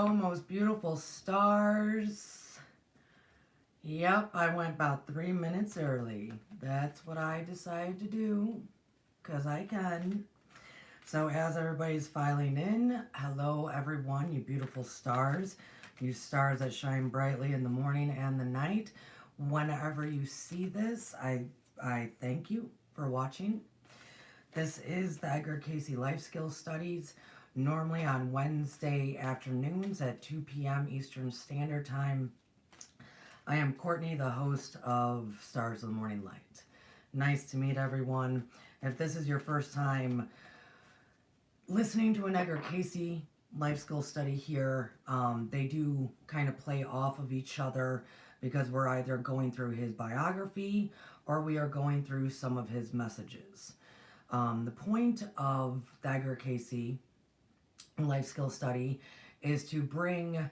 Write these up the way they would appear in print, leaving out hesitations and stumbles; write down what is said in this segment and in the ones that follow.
Oh, most beautiful stars. Yep, I went about 3 minutes early. That's what I decided to do because I can. So, as everybody's filing in, hello everyone, you beautiful stars, you stars that shine brightly in the morning and the night. Whenever you see this, I thank you for watching. This is the Edgar Cayce Life Skills Studies, normally on Wednesday afternoons at 2 p.m. Eastern Standard Time. I am Courtney, the host of Stars of the Morning Light. Nice to meet everyone. If this is your first time listening to an Edgar Cayce life skill study here, they do kind of play off of each other because we're either going through his biography or we are going through some of his messages. The point of the Edgar Cayce life skill study is to bring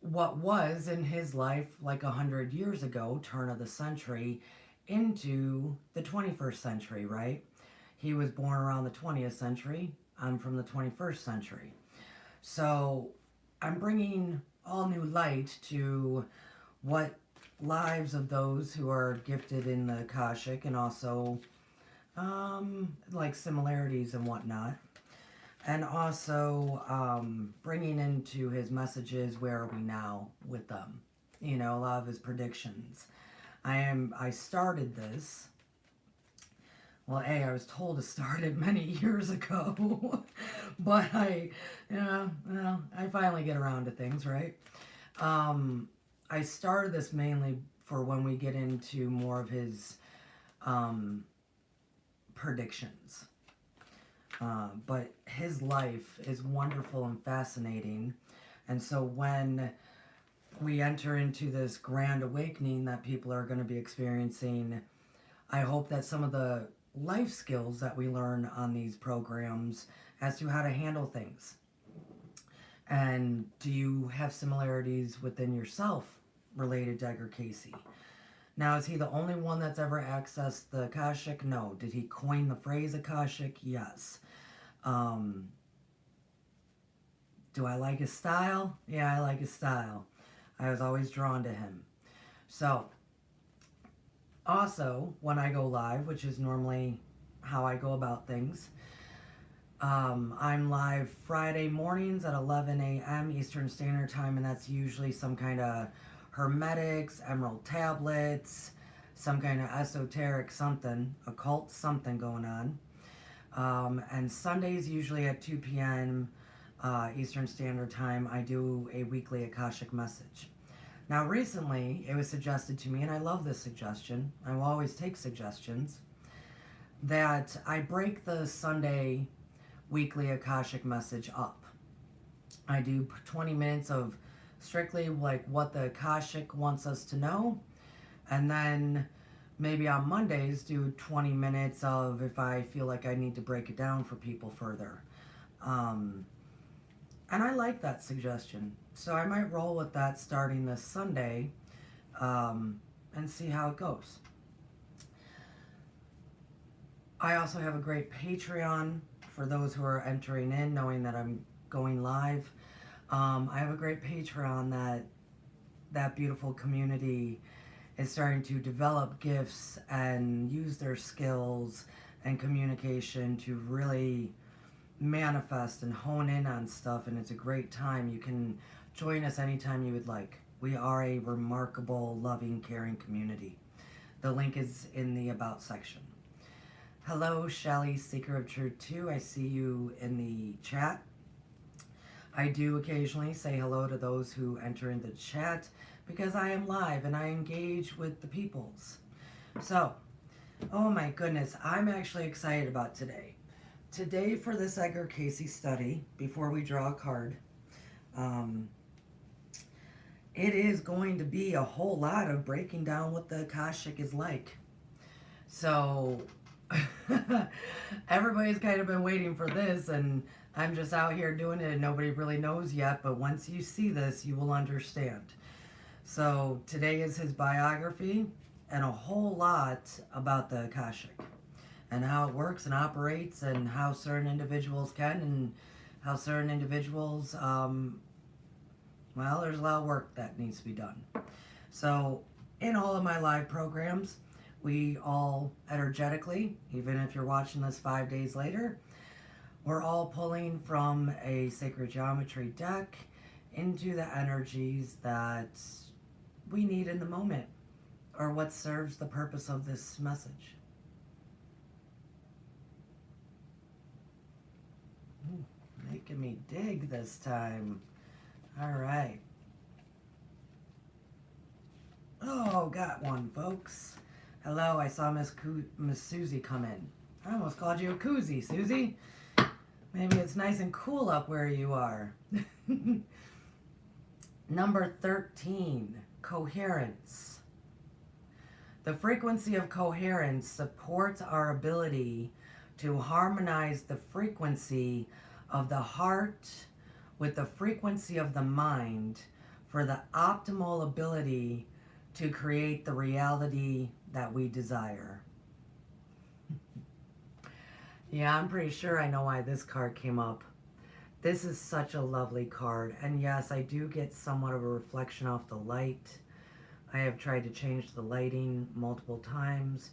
what was in his life like 100 years ago, turn of the century, into the 21st century, right? He was born around the 20th century. I'm from the 21st century. So I'm bringing all new light to what lives of those who are gifted in the Akashic and also like similarities and whatnot. And also bringing into his messages, where are we now with them? You know, a lot of his predictions. I started this. Well, I was told to start it many years ago, but I finally get around to things, right? I started this mainly for when we get into more of his predictions. But his life is wonderful and fascinating. And so when we enter into this grand awakening that people are going to be experiencing, I hope that some of the life skills that we learn on these programs as to how to handle things. And do you have similarities within yourself related to Edgar Cayce? Now, is he the only one that's ever accessed the Akashic? No. Did he coin the phrase Akashic? Yes. Do I like his style? Yeah, I like his style. I was always drawn to him. So, also, when I go live, which is normally how I go about things, I'm live Friday mornings at 11 a.m. Eastern Standard Time, and that's usually some kind of hermetics, emerald tablets, some kind of esoteric something, occult something going on. And Sundays, usually at 2 p.m. Eastern Standard Time, I do a weekly Akashic message. Now, recently, it was suggested to me, and I love this suggestion, I will always take suggestions, that I break the Sunday weekly Akashic message up. I do 20 minutes of strictly like what the Akashic wants us to know, and then maybe on Mondays do 20 minutes of if I feel like I need to break it down for people further. And I like that suggestion. So I might roll with that starting this Sunday and see how it goes. I also have a great Patreon for those who are entering in, knowing that I'm going live. I have a great Patreon that beautiful community is starting to develop gifts and use their skills and communication to really manifest and hone in on stuff, and it's a great time. You can join us anytime you would like. We are a remarkable, loving, caring community. The link is in the About section. Hello, Shelly, Seeker of Truth 2. I see you in the chat. I do occasionally say hello to those who enter in the chat because I am live and I engage with the peoples. So, oh my goodness, I'm actually excited about today. Today for this Edgar Cayce study, before we draw a card, it is going to be a whole lot of breaking down what the Akashic is like. So, everybody's kind of been waiting for this, and I'm just out here doing it and nobody really knows yet, but once you see this, you will understand. So, today is his biography and a whole lot about the Akashic and how it works and operates and how certain individuals can and how certain individuals Well, there's a lot of work that needs to be done. So, in all of my live programs, we all energetically, even if you're watching this 5 days later, we're all pulling from a sacred geometry deck into the energies that we need in the moment or what serves the purpose of this message. Ooh, making me dig this time. All right. Oh, got one, folks. Hello, I saw Miss Susie come in. I almost called you a koozie, Susie. Maybe it's nice and cool up where you are. Number 13, coherence. The frequency of coherence supports our ability to harmonize the frequency of the heart with the frequency of the mind for the optimal ability to create the reality that we desire. Yeah, I'm pretty sure I know why this card came up. This is such a lovely card. And yes, I do get somewhat of a reflection off the light. I have tried to change the lighting multiple times,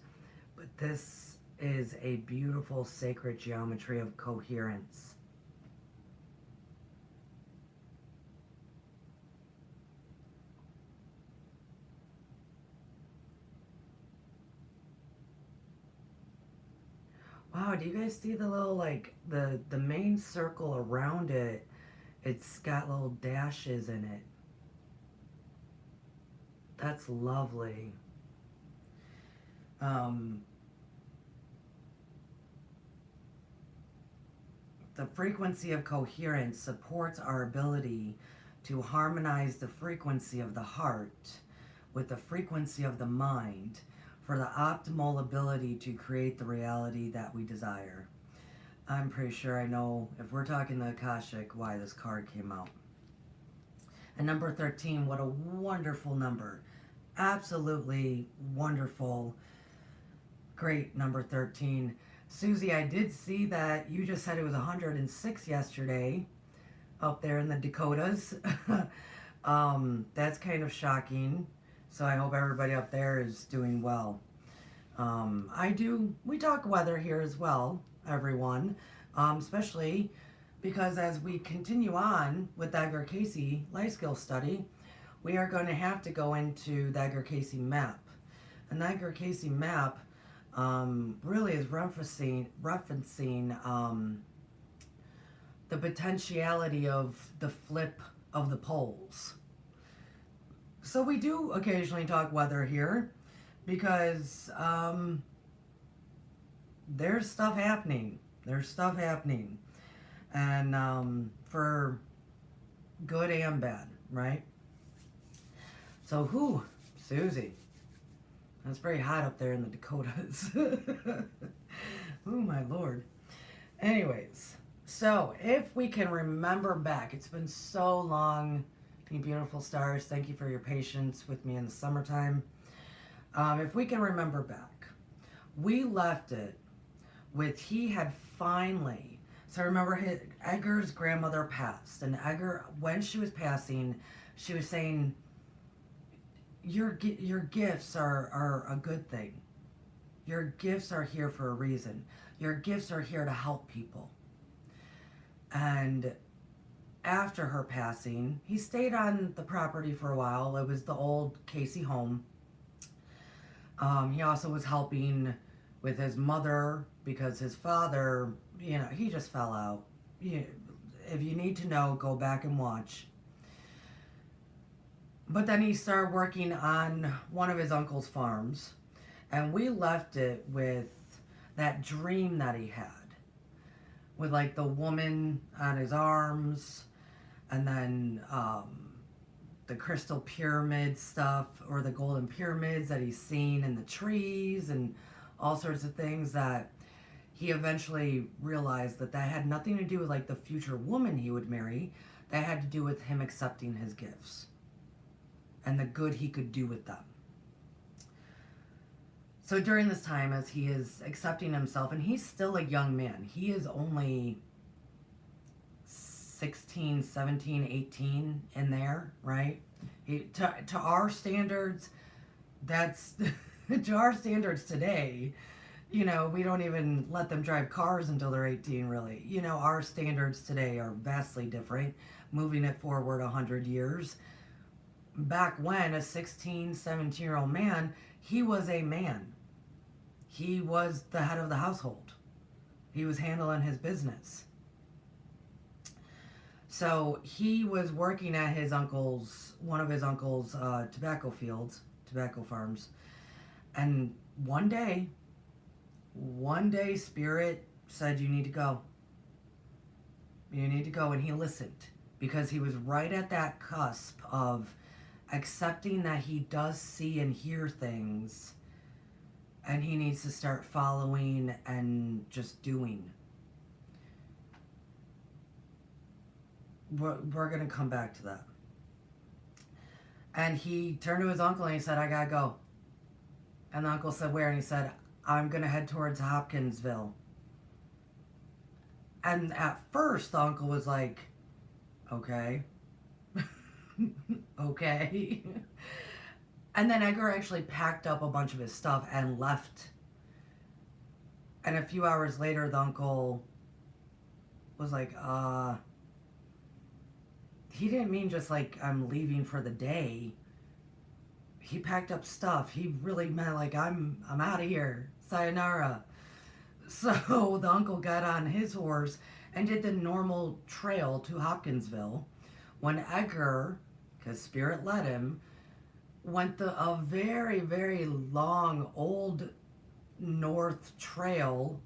but this is a beautiful sacred geometry of coherence. Wow, do you guys see the little, like, the main circle around it? It's got little dashes in it. That's lovely. The frequency of coherence supports our ability to harmonize the frequency of the heart with the frequency of the mind for the optimal ability to create the reality that we desire. I'm pretty sure I know, if we're talking the Akashic, why this card came out. And number 13, what a wonderful number. Absolutely wonderful. Great number 13. Susie, I did see that you just said it was 106 yesterday up there in the Dakotas. That's kind of shocking. So I hope everybody up there is doing well. We talk weather here as well, everyone, especially because as we continue on with the Edgar Cayce life skill study, we are going to have to go into the Edgar Cayce map. And the Edgar Cayce map really is referencing the potentiality of the flip of the poles. So we do occasionally talk weather here because there's stuff happening. And for good and bad, right? So, Susie. That's very hot up there in the Dakotas. Oh, my Lord. Anyways, so if we can remember back, it's been so long, you beautiful stars. Thank you for your patience with me in the summertime. If we can remember back, we left it with he had finally. So remember, Edgar's grandmother passed, and Edgar, when she was passing, she was saying, your gifts are a good thing. Your gifts are here for a reason. Your gifts are here to help people. And after her passing, he stayed on the property for a while. It was the old Cayce home. He also was helping with his mother because his father, he just fell out. If you need to know, go back and watch. But then he started working on one of his uncle's farms, and we left it with that dream that he had, with like the woman on his arms, and then the crystal pyramid stuff, or the golden pyramids that he's seen in the trees, and all sorts of things that he eventually realized that had nothing to do with like the future woman he would marry. That had to do with him accepting his gifts and the good he could do with them. So during this time, as he is accepting himself, and he's still a young man, he is only 16, 17, 18 in there, right? To our standards, that's to our standards today, we don't even let them drive cars until they're 18, really. Our standards today are vastly different, moving it forward 100 years. Back when a 16, 17-year-old man, he was a man. He was the head of the household. He was handling his business. So he was working at one of his uncle's tobacco farms. And one day, Spirit said, you need to go. You need to go. And he listened, because he was right at that cusp of accepting that he does see and hear things, and he needs to start following and just doing. We're going to come back to that. And he turned to his uncle and he said, I got to go. And the uncle said, where? And he said, I'm going to head towards Hopkinsville. And at first, the uncle was like, okay. Okay. And then Edgar actually packed up a bunch of his stuff and left. And a few hours later, the uncle was like, he didn't mean just like, I'm leaving for the day. He packed up stuff. He really meant like, I'm out of here. Sayonara. So the uncle got on his horse and did the normal trail to Hopkinsville, when Edgar, because Spirit led him, went a very, very long, old north trail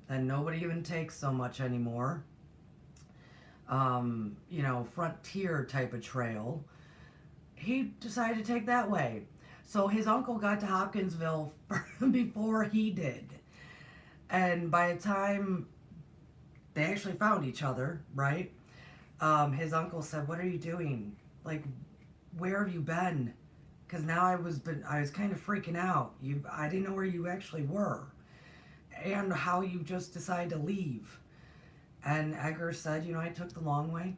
that nobody even takes so much anymore. Frontier type of trail. He decided to take that way. So his uncle got to Hopkinsville before he did. And by the time they actually found each other, right? His uncle said, what are you doing? Like, where have you been? Because now I was kind of freaking out. I didn't know where you actually were, and how you just decided to leave. And Edgar said, I took the long way.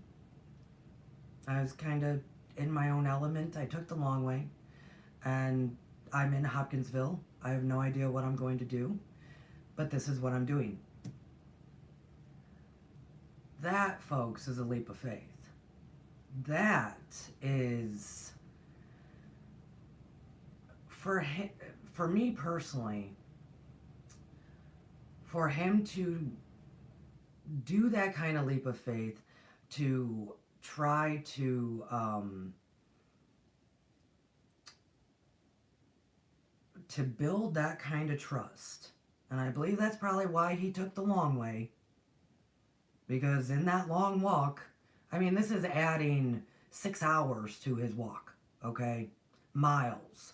I was kind of in my own element. I took the long way, and I'm in Hopkinsville. I have no idea what I'm going to do, but this is what I'm doing. That, folks, is a leap of faith. That is, for me personally, for him to do that kind of leap of faith, to try to build that kind of trust. And I believe that's probably why he took the long way. Because in that long walk, this is adding 6 hours to his walk, okay? Miles.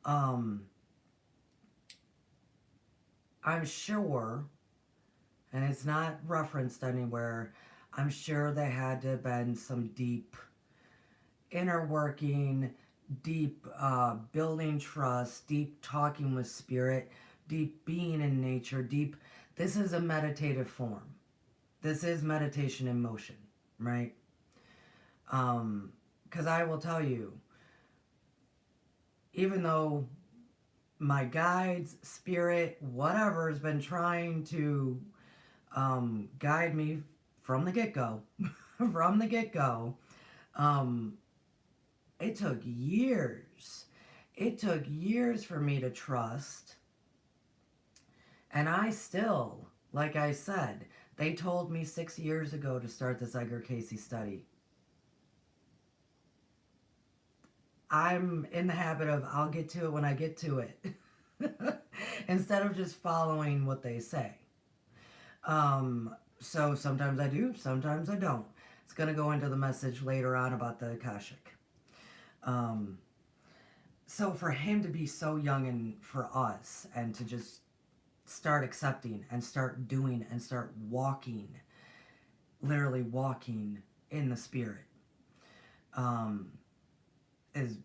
I'm sure, and it's not referenced anywhere, I'm sure there had to have been some deep inner working, deep building trust, deep talking with Spirit, deep being in nature, deep. This is a meditative form. This is meditation in motion, right? Because I will tell you, even though my guides, Spirit, whatever, has been trying to guide me from the get-go, it took years. It took years for me to trust. And I still, like I said, they told me 6 years ago to start this Edgar Cayce study. I'm in the habit of, I'll get to it when I get to it. Instead of just following what they say. So sometimes I do, sometimes I don't. It's going to go into the message later on about the Akashic. So for him to be so young, and for us, and to just start accepting and start doing and start walking, literally walking in the Spirit, is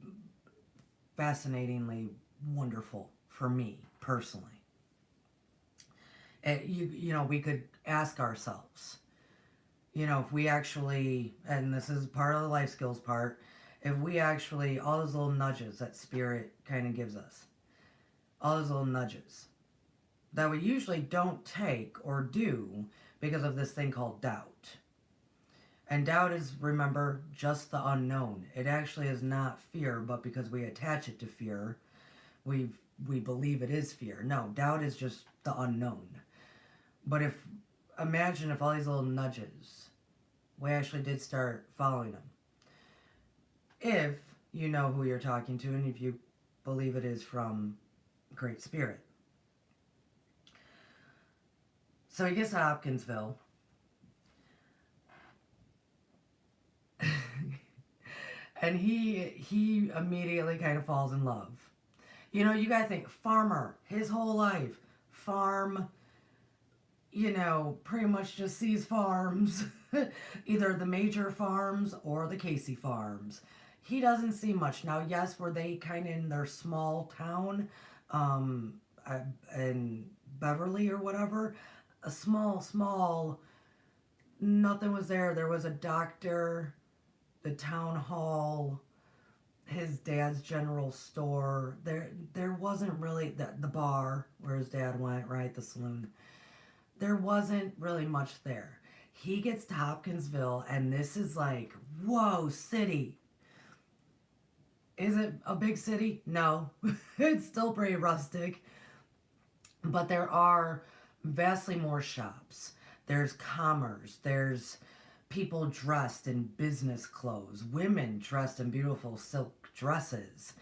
fascinatingly wonderful for me personally. We could ask ourselves, if we actually, and this is part of the life skills part, if we actually, all those little nudges that spirit kind of gives us, all those little nudges that we usually don't take or do because of this thing called doubt. And doubt is, remember, just the unknown. It actually is not fear, but because we attach it to fear, we believe it is fear. No, doubt is just the unknown. But imagine if all these little nudges, we actually did start following them. If you know who you're talking to and if you believe it is from Great Spirit. So he gets to Hopkinsville. And he immediately kind of falls in love. You gotta think, farmer, his whole life, farm, pretty much just sees farms, either the major farms or the Cayce farms. He doesn't see much. Now, yes, were they kind of in their small town, in Beverly or whatever, a small, nothing was there. There was a doctor, the town hall, his dad's general store. There wasn't really the bar where his dad went, right? The saloon. There wasn't really much there. He gets to Hopkinsville, and this is like, whoa, city. Is it a big city? No. It's still pretty rustic. But there are vastly more shops. There's commerce. There's people dressed in business clothes. Women dressed in beautiful silk dresses.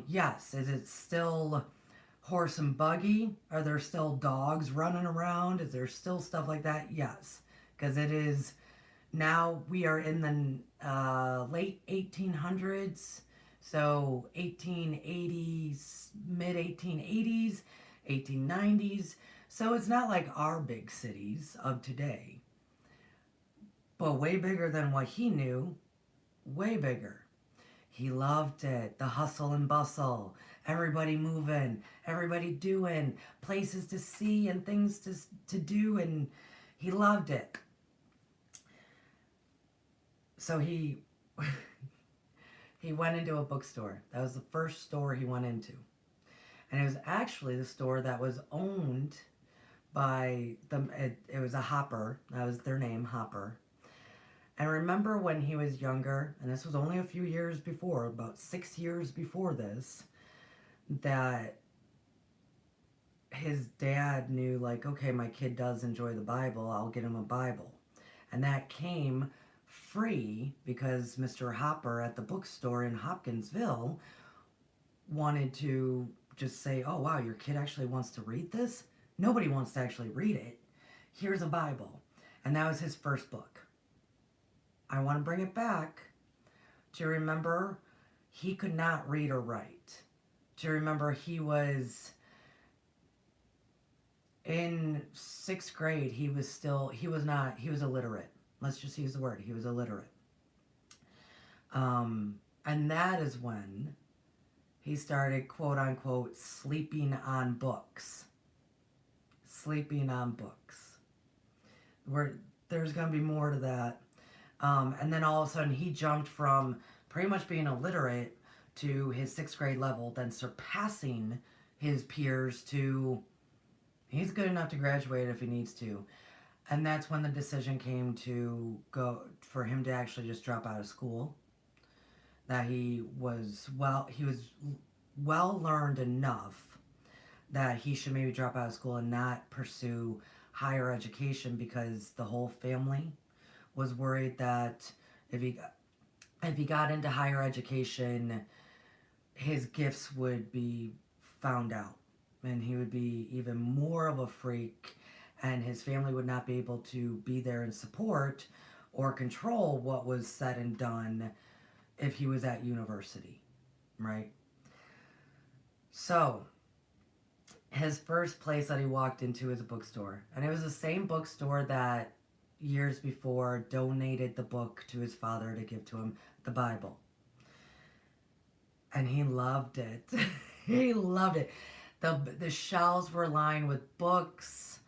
Yes, is it still horse and buggy? Are there still dogs running around? Is there still stuff like that? Yes, because it is. Now we are in the late 1800s, so 1880s, mid 1880s, 1890s. So it's not like our big cities of today, but way bigger than what he knew, way bigger. He loved it, the hustle and bustle, everybody moving, everybody doing, places to see and things to do, and he loved it. So he went into a bookstore. That was the first store he went into. And it was actually the store that was owned by it was a Hopper. That was their name, Hopper. And remember when he was younger, and this was only a few years before, about 6 years before this, that his dad knew, like, okay, my kid does enjoy the Bible, I'll get him a Bible. And that came free because Mr. Hopper at the bookstore in Hopkinsville wanted to just say, oh, wow, your kid actually wants to read this? Nobody wants to actually read it. Here's a Bible. And that was his first book. I want to bring it back to remember he could not read or write. To remember he was in 6th grade, he was illiterate. Let's just use the word. He was illiterate. And that is when he started, quote unquote, sleeping on books. Sleeping on books. There's going to be more to that. And then all of a sudden he jumped from pretty much being illiterate to his 6th grade level, then surpassing his peers to, he's good enough to graduate if he needs to. And that's when the decision came to go for him to actually just drop out of school. That he was well learned enough that he should maybe drop out of school and not pursue higher education, because the whole family was worried that if he got into higher education, his gifts would be found out and he would be even more of a freak, and his family would not be able to be there and support or control what was said and done if he was at university, right? So his first place that he walked into is a bookstore, and it was the same bookstore that years before donated the book to his father to give to him, the Bible. And he loved it. He loved it. The shelves were lined with books,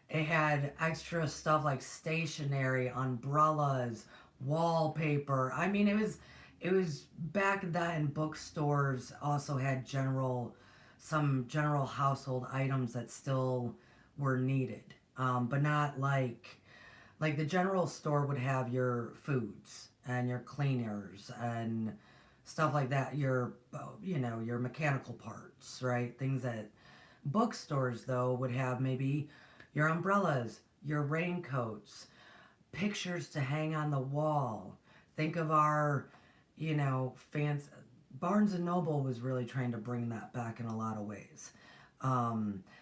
It had extra stuff like stationery, umbrellas, wallpaper. I mean, it was back then. Bookstores also had some general household items that still were needed, but not like the general store would have your foods and your cleaners and stuff like that. Your mechanical parts, right? Things that bookstores though would have maybe your umbrellas, your raincoats, pictures to hang on the wall. Think of our, fans. Barnes and Noble was really trying to bring that back in a lot of ways.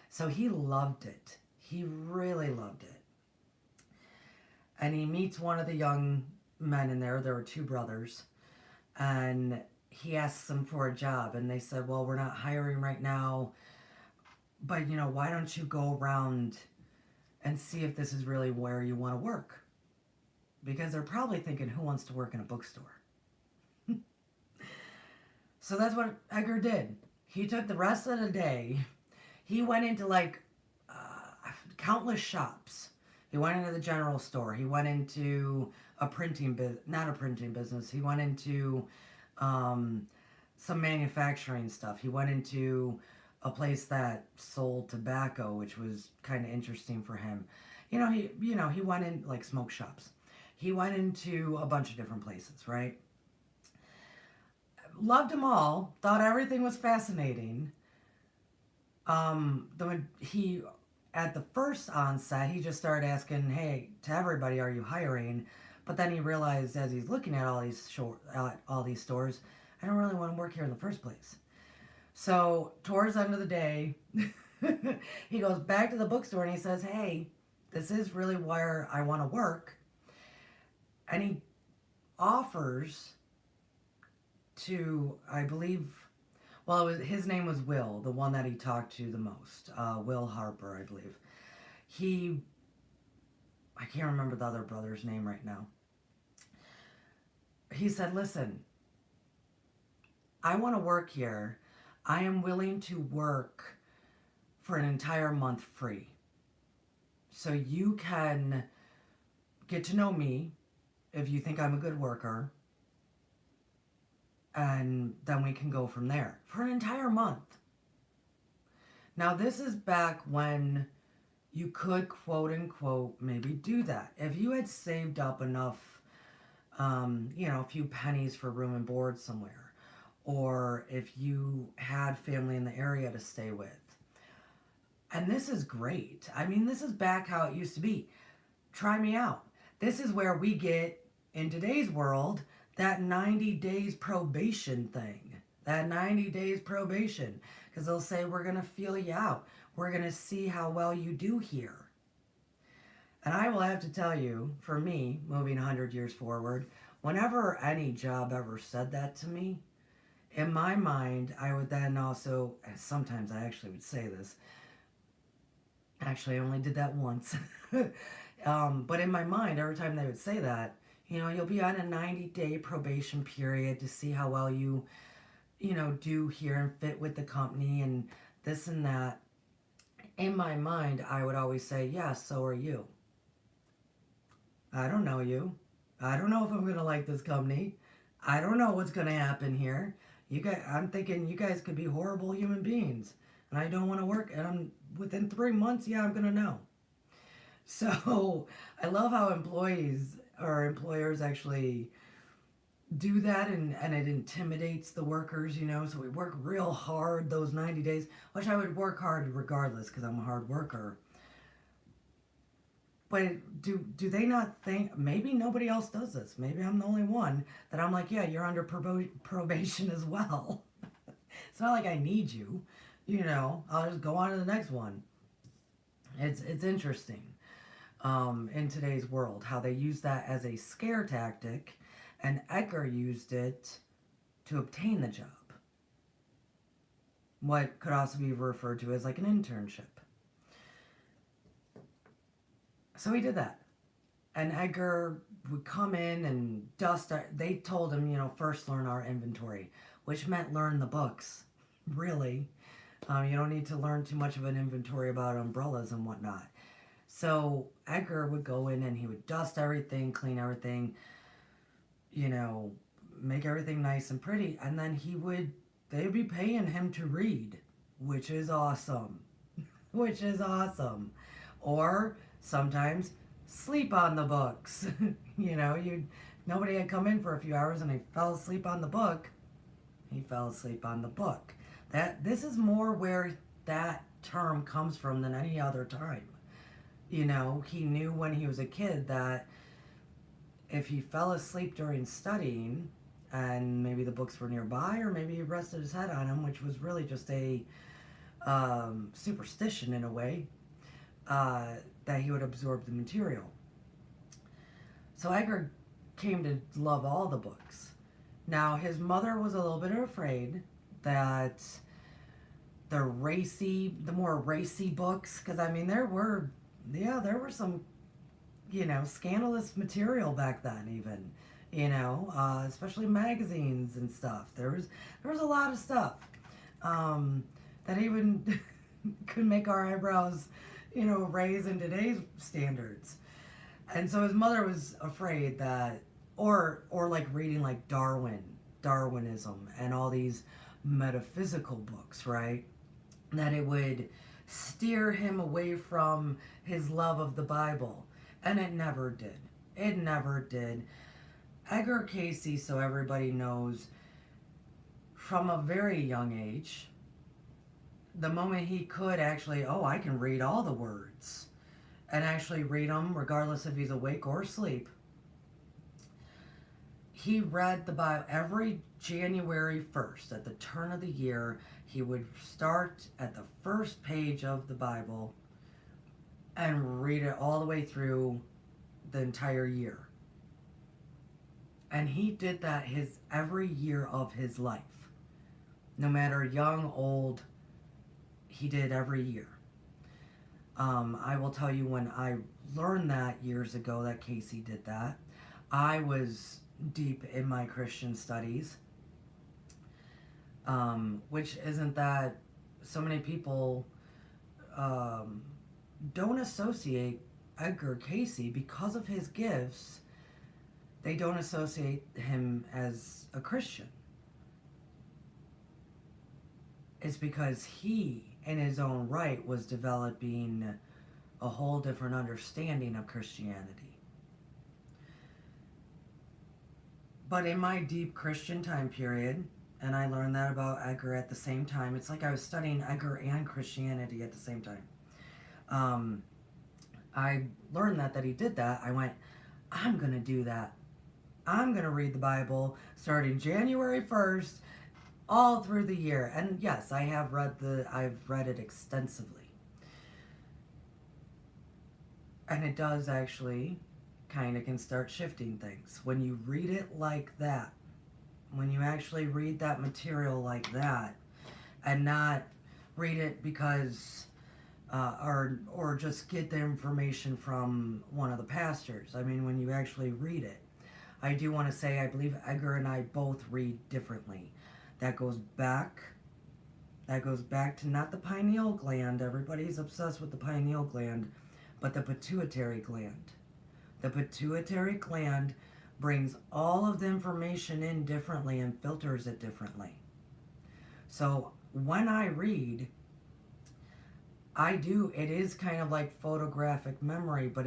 So he loved it. He really loved it. And he meets one of the young men in there. There were two brothers. And he asks them for a job. And they said, well, we're not hiring right now. But, why don't you go around and see if this is really where you want to work? Because they're probably thinking, who wants to work in a bookstore? So that's what Edgar did. He took the rest of the day. He went into countless shops. He went into the general store. He went into not a printing business. He went into some manufacturing stuff. He went into a place that sold tobacco, which was kind of interesting for him. He went in like smoke shops. He went into a bunch of different places, right? Loved them all. Thought everything was fascinating. He at the first onset, he just started asking, "Hey, to everybody, are you hiring?" But then he realized as he's looking at all these stores, I don't really want to work here in the first place. So towards the end of the day, he goes back to the bookstore and he says, "Hey, this is really where I want to work." And he offers to, I believe, well, his name was Will, the one that he talked to the most. Will Harper, I believe. I can't remember the other brother's name right now. He said, "Listen, I want to work here. I am willing to work for an entire month free. So you can get to know me if you think I'm a good worker. And then we can go from there for an entire month." Now, this is back when you could, quote unquote, maybe do that. If you had saved up enough, a few pennies for room and board somewhere, or if you had family in the area to stay with. And this is great. I mean, this is back how it used to be. Try me out. This is where we get, in today's world, that 90 days probation thing. That 90 days probation. Because they'll say, we're going to feel you out. We're going to see how well you do here. And I will have to tell you, for me, moving 100 years forward, whenever any job ever said that to me, in my mind, I would then also, sometimes I actually would say this. Actually, I only did that once. But in my mind, every time they would say that, you'll be on a 90-day probation period to see how well you do here and fit with the company and this and that. In my mind, I would always say, yeah, so are you. I don't know you. I don't know if I'm going to like this company. I don't know what's going to happen here. I'm thinking you guys could be horrible human beings. And I don't want to work. And within 3 months, yeah, I'm going to know. So I love how employers actually do that, and it intimidates the workers, so we work real hard those 90 days, which I would work hard regardless because I'm a hard worker. But do they not think, maybe nobody else does this, maybe I'm the only one, that I'm like, yeah, you're under probation as well. It's not like I need you, I'll just go on to the next one. It's interesting. In today's world, how they use that as a scare tactic, and Edgar used it to obtain the job. What could also be referred to as like an internship. So he did that. And Edgar would come in and they told him, first learn our inventory, which meant learn the books. Really. You don't need to learn too much of an inventory about umbrellas and whatnot. So Edgar would go in and he would dust everything, clean everything, you know, make everything nice and pretty, and then they'd be paying him to read, which is awesome. Which is awesome. Or sometimes sleep on the books. You nobody had come in for a few hours and he fell asleep on the book. He fell asleep on the book. This is more where that term comes from than any other time. He knew when he was a kid that if he fell asleep during studying and maybe the books were nearby or maybe he rested his head on them, which was really just a superstition in a way, that he would absorb the material. So Edgar came to love all the books. Now his mother was a little bit afraid that the more racy books, because I mean there were some scandalous material back then, even especially magazines and stuff. There was a lot of stuff that even could make our eyebrows raise in today's standards. And so his mother was afraid that, or like reading like Darwinism and all these metaphysical books, right? That it would steer him away from his love of the Bible. And it never did. It never did. Edgar Cayce, so everybody knows, from a very young age, the moment he could actually, I can read all the words and actually read them regardless if he's awake or asleep. He read the Bible every January 1st. At the turn of the year, he would start at the first page of the Bible and read it all the way through the entire year. And he did that every year of his life. No matter young, old, he did every year. I will tell you, when I learned that years ago that Cayce did that, I was deep in my Christian studies, which isn't that so many people don't associate Edgar Cayce because of his gifts. They don't associate him as a Christian. It's because he, in his own right, was developing a whole different understanding of Christianity. But in my deep Christian time period, and I learned that about Edgar at the same time, it's like I was studying Edgar and Christianity at the same time. I learned that he did that. I went, I'm going to do that. I'm going to read the Bible starting January 1st all through the year. And yes, I've read it extensively. And it does actually kind of can start shifting things. When you read it like that, when you actually read that material like that, and not read it because, or just get the information from one of the pastors. I mean, when you actually read it. I do want to say, I believe Edgar and I both read differently. That goes back to not the pineal gland. Everybody's obsessed with the pineal gland, but the pituitary gland. The pituitary gland brings all of the information in differently and filters it differently. So when I read, it is kind of like photographic memory, but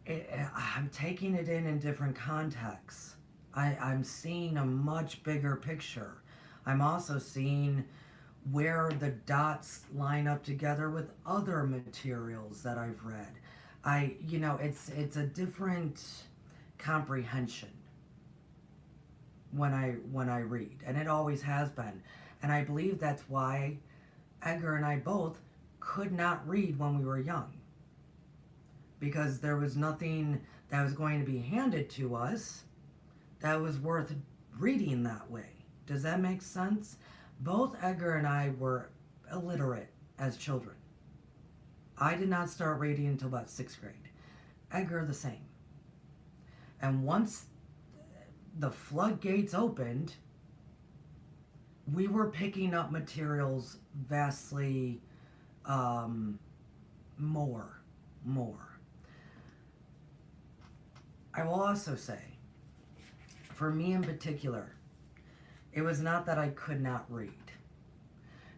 I'm taking it in different contexts. I'm seeing a much bigger picture. I'm also seeing where the dots line up together with other materials that I've read. It's a different comprehension when I read, and it always has been. And I believe that's why Edgar and I both could not read when we were young. Because there was nothing that was going to be handed to us that was worth reading that way. Does that make sense? Both Edgar and I were illiterate as children. I did not start reading until about 6th grade. Edgar the same. And once the floodgates opened, we were picking up materials vastly more. I will also say, for me in particular, it was not that I could not read.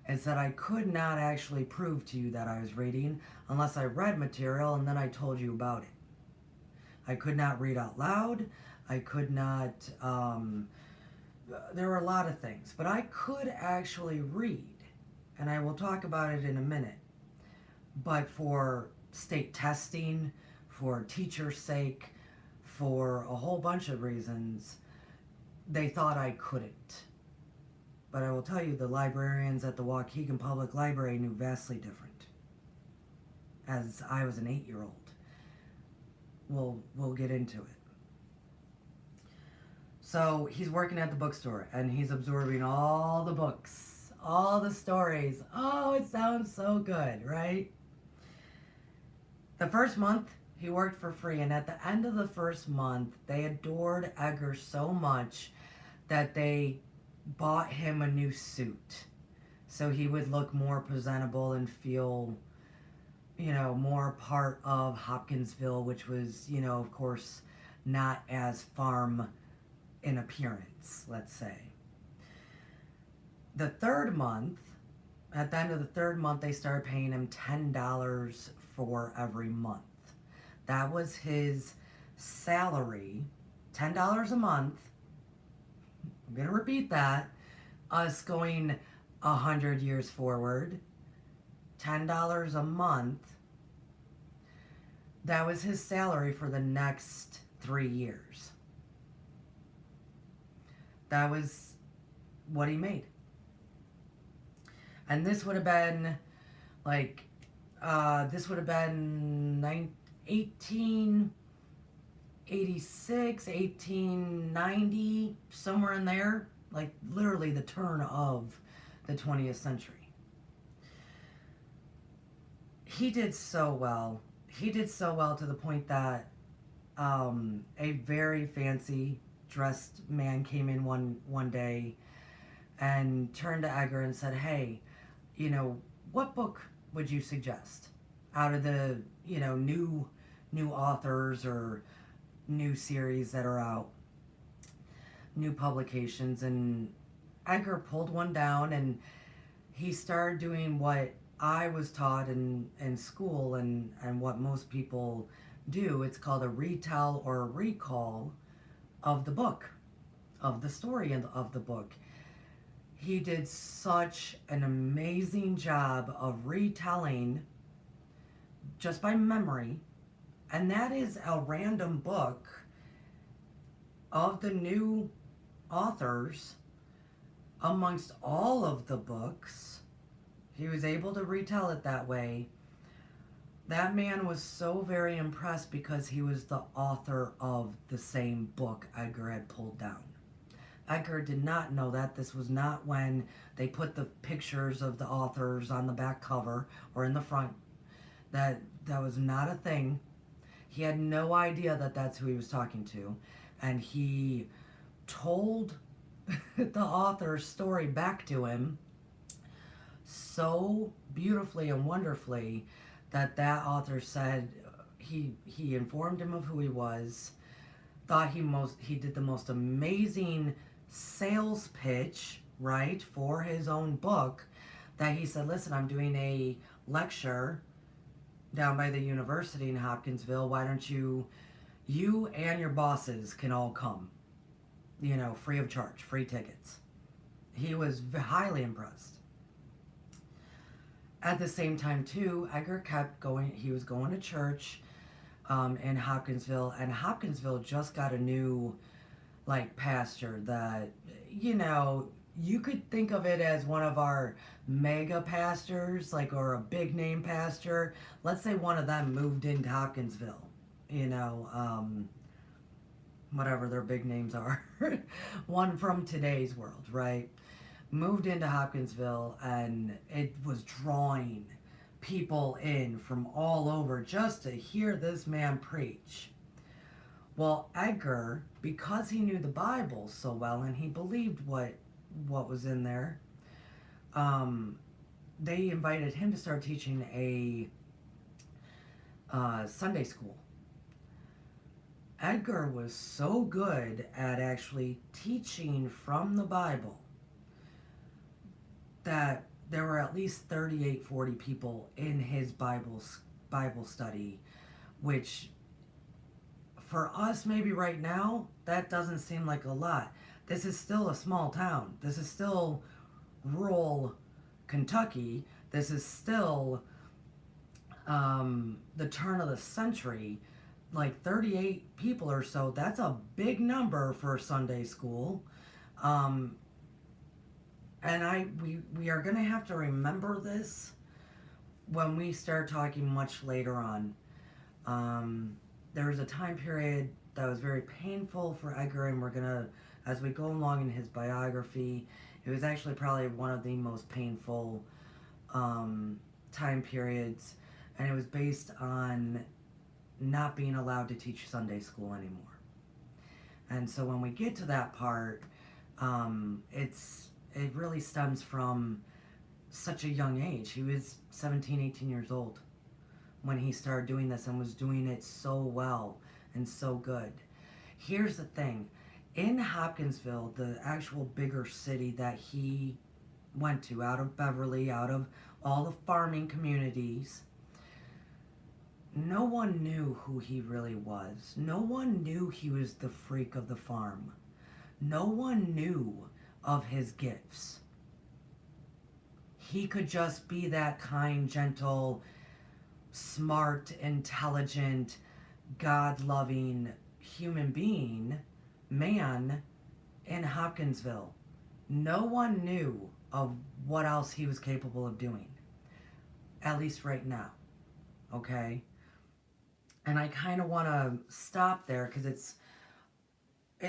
It's that I could not actually prove to you that I was reading unless I read material and then I told you about it. I could not read out loud. I could not, there were a lot of things, but I could actually read, and I will talk about it in a minute. But for state testing, for teacher's sake, for a whole bunch of reasons, they thought I couldn't. But I will tell you, the librarians at the Waukegan Public Library knew vastly different. As I was an 8-year-old. We'll get into it. So he's working at the bookstore and he's absorbing all the books, all the stories. Oh, it sounds so good, right? The first month he worked for free, and at the end of the first month they adored Edgar so much that they bought him a new suit so he would look more presentable and feel, more part of Hopkinsville, which was, of course, not as farm in appearance, let's say. The third month, at the end of the third month, they started paying him $10 for every month. That was his salary, $10 a month. I'm going to repeat that. Us going 100 years forward, $10 a month. That was his salary for the next 3 years. That was what he made. And this would have been like, 1886, 1890, somewhere in there. Like literally the turn of the 20th century. He did so well. He did so well to the point that a very fancy dressed man came in one day and turned to Edgar and said, "Hey, what book would you suggest out of the, new authors or new series that are out, new publications?" And Edgar pulled one down and he started doing what I was taught in school and what most people do. It's called a retell or a recall of the book, of the story of the book. He did such an amazing job of retelling just by memory. And that is a random book of the new authors amongst all of the books. He was able to retell it that way. That man was so very impressed because he was the author of the same book Edgar had pulled down. Edgar did not know that. This was not when they put the pictures of the authors on the back cover or in the front. That was not a thing. He had no idea that that's who he was talking to. And he told the author's story back to him so beautifully and wonderfully that author said he informed him of who he was, thought he did the most amazing sales pitch, right, for his own book, that he said, "Listen, I'm doing a lecture down by the university in Hopkinsville. Why don't you and your bosses can all come, free of charge, free tickets." He was highly impressed. At the same time, too, Edgar kept going. He was going to church in Hopkinsville, and Hopkinsville just got a new, pastor that, you could think of it as one of our mega pastors, or a big name pastor. Let's say one of them moved into Hopkinsville, whatever their big names are. One from today's world, right? Moved into Hopkinsville, and it was drawing people in from all over just to hear this man preach. Well, Edgar, because he knew the Bible so well and he believed what was in there, they invited him to start teaching a Sunday school. Edgar was so good at actually teaching from the Bible that there were at least 38, 40 people in his Bible study, which for us maybe right now that doesn't seem like a lot. This is still a small town. This is still rural Kentucky. This is still the turn of the century. Like 38 people or so, that's a big number for Sunday school. Um, and we are going to have to remember this when we start talking much later on. There was a time period that was very painful for Edgar, and we're going to, as we go along in his biography, it was actually probably one of the most painful time periods, and it was based on not being allowed to teach Sunday school anymore. And so when we get to that part, it really stems from such a young age. He was 17, 18 years old when he started doing this and was doing it so well and so good. Here's the thing. In Hopkinsville, the actual bigger city that he went to, out of Beverly, out of all the farming communities, no one knew who he really was. No one knew he was the freak of the farm. No one knew of his gifts. He could just be that kind, gentle, smart, intelligent, God-loving human being, man in Hopkinsville. No one knew of what else he was capable of doing. At least right now. Okay? And I kind of want to stop there because it's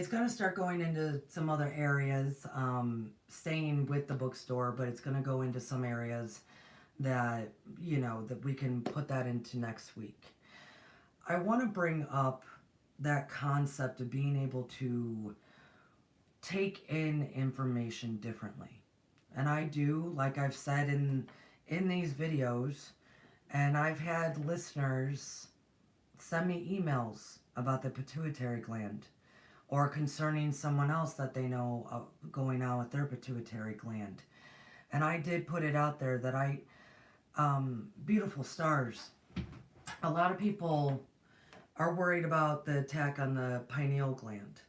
going to start going into some other areas, staying with the bookstore, but it's going to go into some areas that, that we can put that into next week. I want to bring up that concept of being able to take in information differently. And I do, like I've said in these videos, and I've had listeners send me emails about the pituitary gland or concerning someone else that they know going on with their pituitary gland. And I did put it out there that beautiful stars, a lot of people are worried about the attack on the pineal gland.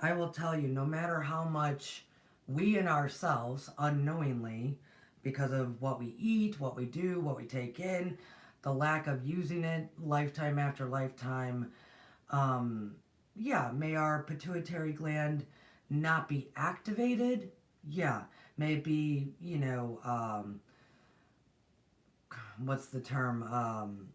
I will tell you, no matter how much we in ourselves, unknowingly, because of what we eat, what we do, what we take in, the lack of using it lifetime after lifetime, may our pituitary gland not be activated? Yeah. May it be, what's the term?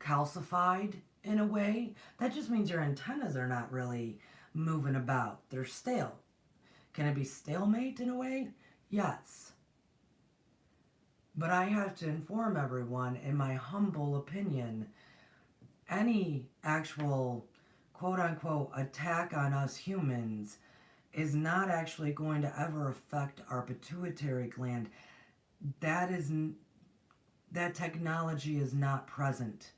Calcified in a way. That just means your antennas are not really moving about. They're stale. Can it be stalemate in a way? Yes. But I have to inform everyone, in my humble opinion, any actual quote-unquote attack on us humans is not actually going to ever affect our pituitary gland. That technology is not present,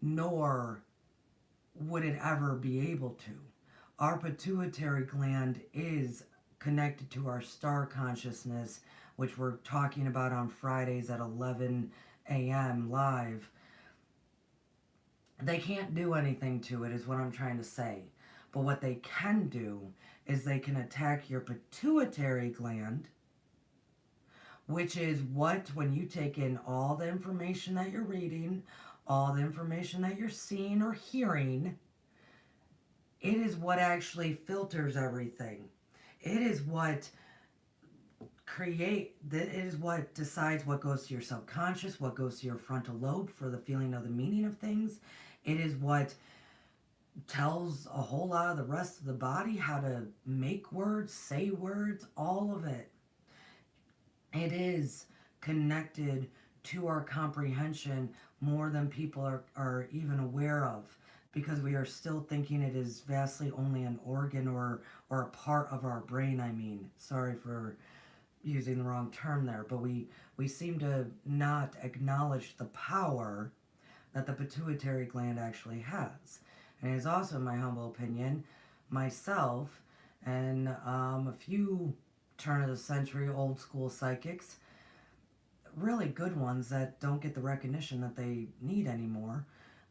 nor would it ever be able to. Our pituitary gland is connected to our star consciousness, which we're talking about on Fridays at 11 a.m. live. They can't do anything to it, is what I'm trying to say. But what they can do is they can attack your pituitary gland, which is what, when you take in all the information that you're reading, all the information that you're seeing or hearing, it is what actually filters everything. It is what it is what decides what goes to your subconscious, what goes to your frontal lobe for the feeling of the meaning of things. It is what tells a whole lot of the rest of the body how to make words, say words, all of it. It is connected to our comprehension more than people are even aware of, because we are still thinking it is vastly only an organ or a part of our brain. I mean, sorry for using the wrong term there, but we seem to not acknowledge the power that the pituitary gland actually has. And it is also, in my humble opinion, myself and a few turn of the century old school psychics, really good ones that don't get the recognition that they need anymore.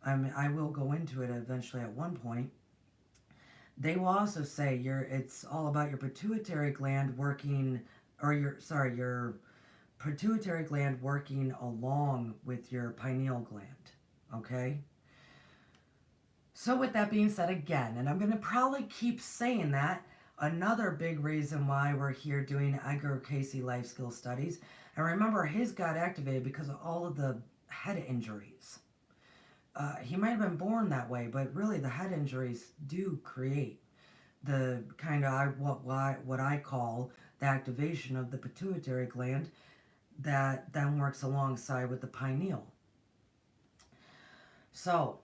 I mean, I will go into it eventually at one point. They will also say it's all about your pituitary gland working, or your pituitary gland working along with your pineal gland. Okay? So with that being said again, and I'm going to probably keep saying that, another big reason why we're here doing Edgar Cayce life skill studies. And remember, his got activated because of all of the head injuries. He might have been born that way, but really the head injuries do create the kind of what I call the activation of the pituitary gland that then works alongside with the pineal. So,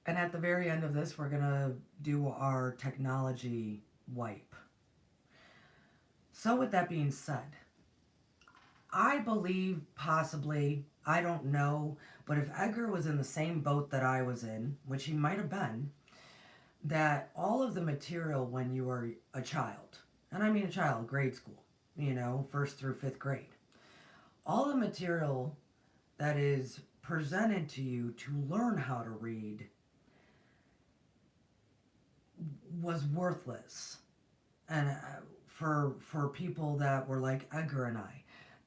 and at the very end of this, we're going to do our technology wipe. So with that being said, I believe possibly, I don't know, but if Edgar was in the same boat that I was in, which he might have been, that all of the material when you were a child, and I mean a child, grade school, first through fifth grade, all the material that is presented to you to learn how to read was worthless. And for people that were like Edgar and I,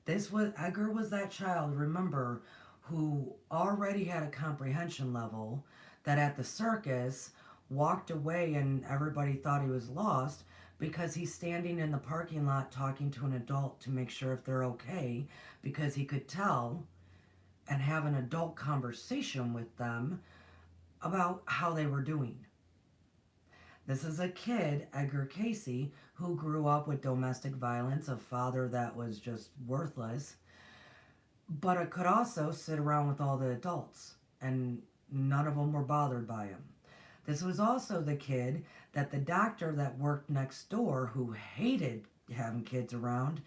Edgar was that child, remember, who already had a comprehension level that at the circus walked away and everybody thought he was lost because he's standing in the parking lot talking to an adult to make sure if they're okay, because he could tell and have an adult conversation with them about how they were doing. This is a kid, Edgar Cayce, who grew up with domestic violence, a father that was just worthless, but it could also sit around with all the adults, and none of them were bothered by him. This was also the kid that the doctor that worked next door, who hated having kids around,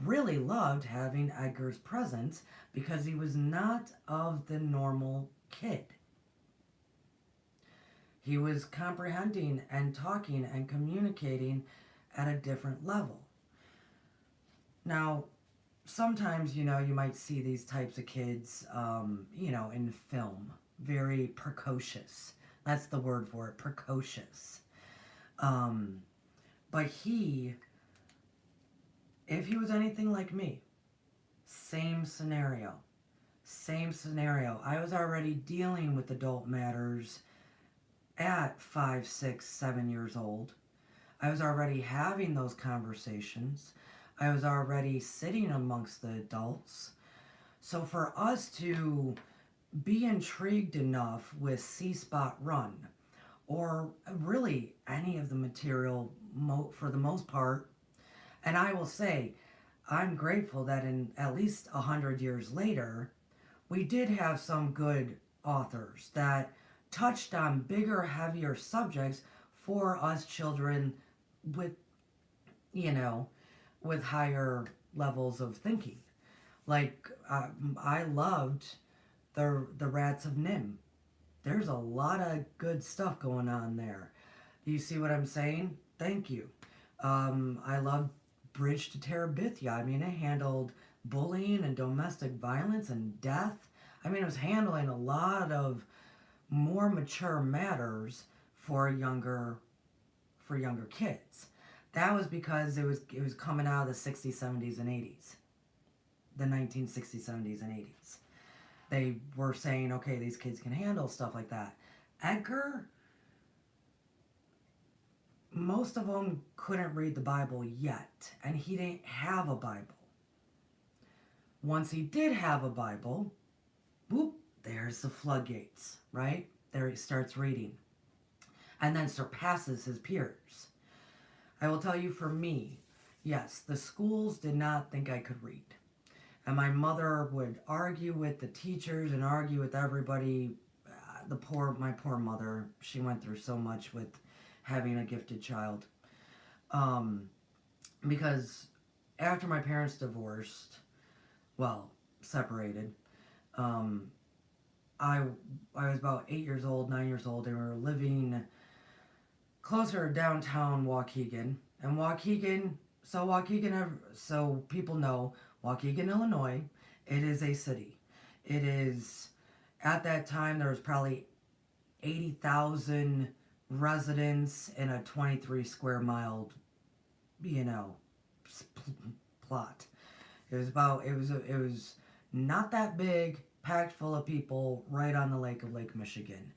really loved having Edgar's presence because he was not of the normal kid. He was comprehending and talking and communicating at a different level. Now, sometimes, you might see these types of kids, in film. Very precocious. That's the word for it, precocious. But if he was anything like me, same scenario. Same scenario. I was already dealing with adult matters at 5, 6, 7 years old. I was already having those conversations. I was already sitting amongst the adults. So for us to be intrigued enough with C-Spot Run, or really any of the material for the most part, and I will say, I'm grateful that in at least 100 years later, we did have some good authors that touched on bigger, heavier subjects for us children with, with higher levels of thinking. Like, I loved the Rats of Nim. There's a lot of good stuff going on there. Do you see what I'm saying? Thank you. I loved Bridge to Terabithia. I mean, it handled bullying and domestic violence and death. I mean, it was handling a lot of more mature matters for younger kids. That was because it was coming out of the 60s, 70s, and 80s. The 1960s, 70s, and 80s. They were saying, okay, these kids can handle stuff like that. Edgar, most of them couldn't read the Bible yet, and he didn't have a Bible. Once he did have a Bible, whoop, there's the floodgates, right? There he starts reading, and then surpasses his peers. I will tell you, for me, yes, the schools did not think I could read. And my mother would argue with the teachers and argue with everybody. My poor mother, she went through so much with having a gifted child. Because after my parents divorced, separated, Um, I I was about 8 years old, 9 years old, and we were living closer to downtown Waukegan. And so people know, Waukegan, Illinois, it is a city. It is, at that time, there was probably 80,000 residents in a 23 square mile, you know, plot. It was not that big, packed full of people, right on the lake of Lake Michigan.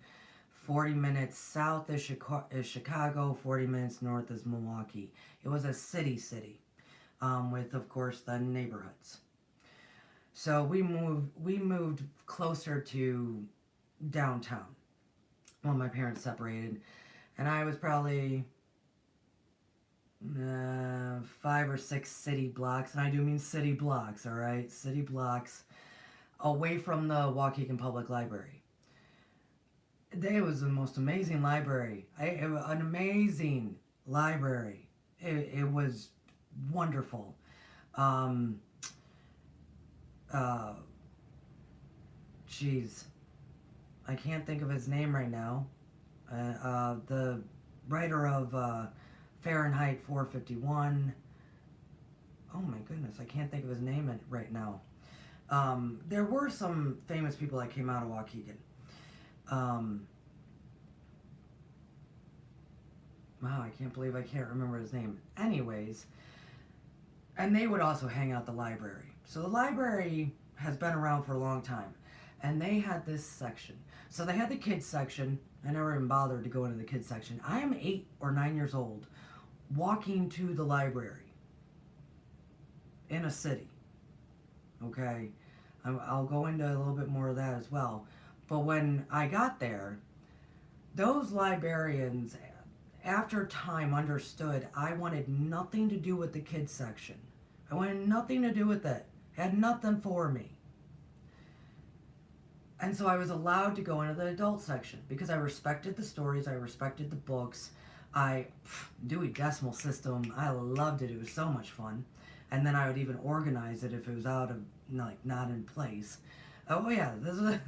40 minutes south is Chicago, 40 minutes north is Milwaukee. It was a city, with, of course, the neighborhoods. So we moved closer to downtown when my parents separated, and I was probably 5 or 6 city blocks, and I do mean city blocks, all right, city blocks away from the Waukegan Public Library. It was the most amazing library. An amazing library. It was wonderful. Um, uh, Jeez, I can't think of his name right now. The writer of Fahrenheit 451. Oh my goodness, I can't think of his name right now. There were some famous people that came out of Waukegan. Wow, I can't believe I can't remember his name. Anyways, and they would also hang out the library. So the library has been around for a long time, and they had this section. So they had the kids section. I never even bothered to go into the kids section. I am 8 or 9 years old, walking to the library in a city. Okay, I'll go into a little bit more of that as well. But when I got there, those librarians, after time, understood I wanted nothing to do with the kids section. I wanted nothing to do with it. It had nothing for me. And so I was allowed to go into the adult section because I respected the stories, I respected the books. Dewey Decimal System, I loved it. It was so much fun. And then I would even organize it if it was out of, like, not in place. Oh yeah, the